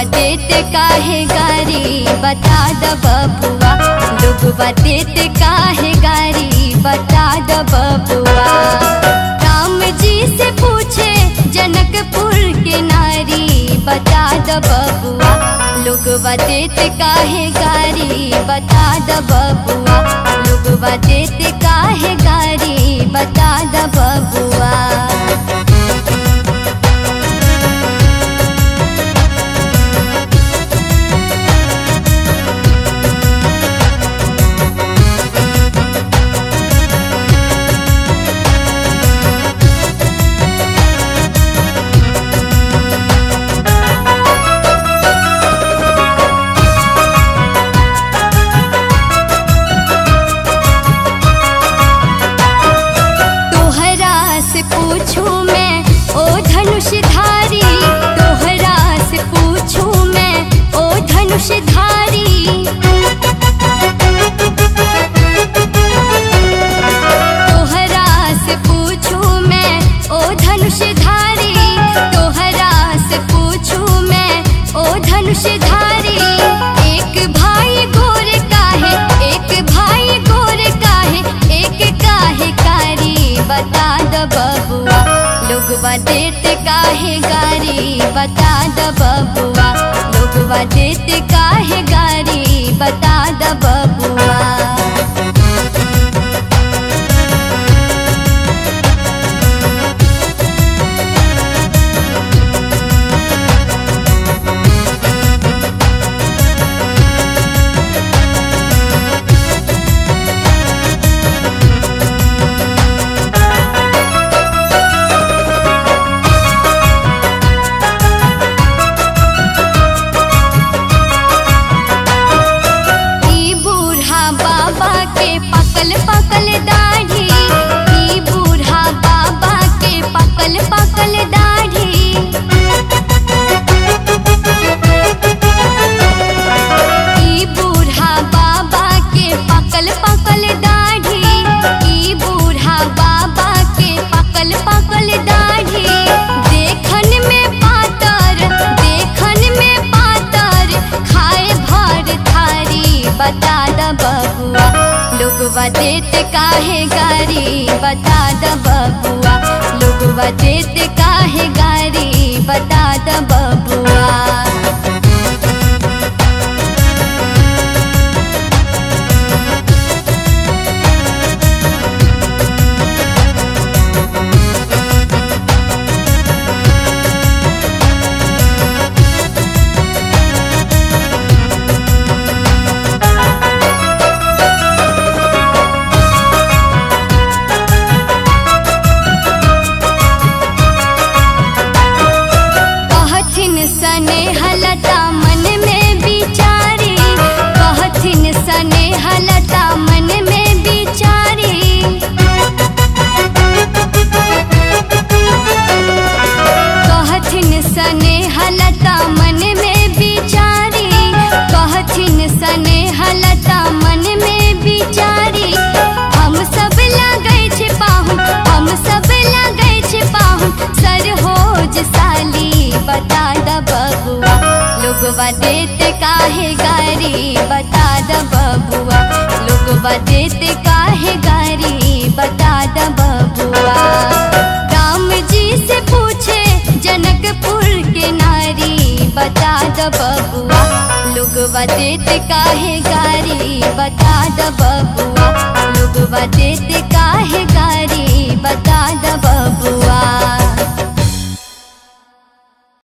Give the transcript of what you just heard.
देते काहे गारी बता द बबुआ, लोगवा देते काहे गारी बता द बबुआ। राम जी से पूछे जनकपुर के नारी बता द बबुआ, लोगवा देते काहे गारी बता द बबुआ, लोगवा देते काहे गारी बता द बबुआ। पूछूं मैं ओ धनुषधारी, तोहरा से पूछूं मैं ओ धनुषधारी। तोहरा से पूछूं मैं ओ धनुषधारी, तोहरा से पूछूं मैं ओ धनुषधारी। एक भाई गोर काहे, एक भाई गोर काहे, एक काहे कारी बता द बबुआ, लोगवा देते काहे गारी बता द बबुआ, लोगवा देते काहे गारी बता द बबुआ। पकल पकल दाढ़ी, ई बूढ़ा बाबा के पकल पकल दाढ़ी। ई बूढ़ा बाबा के पकल पकल दाढ़ी, ई बूढ़ा बाबा के पकल पकल दाढ़ी। देखन में पातर, देखन में पातर, खाए भर थारी बता द बबुआ, लोगवा देते काहे गारी बता द बबुआ, लोगवा देते काहे गारी बता द बबुआ। स्नेहलता मन में बिचारी, कहथिन स्नेहलता मन में बिचारी। कहथिन स्नेहलता मन में बिचारी, कहथिन स्नेहलता मन में बिचारी। हम सब लगे छिपाहूं, हम सब लगे छिपाहूं, सरहोज साली बता द बबुआ, लोगवा देते काहे गारी बता द बबुआ, लोगवा देते काहे गारी बता द बबुआ। राम जी से पूछे जनकपुर के नारी बता द बबुआ, लोगवा देते काहे गारी बता द बबुआ, लोगवा देते काहे गारी बता द बबुआ।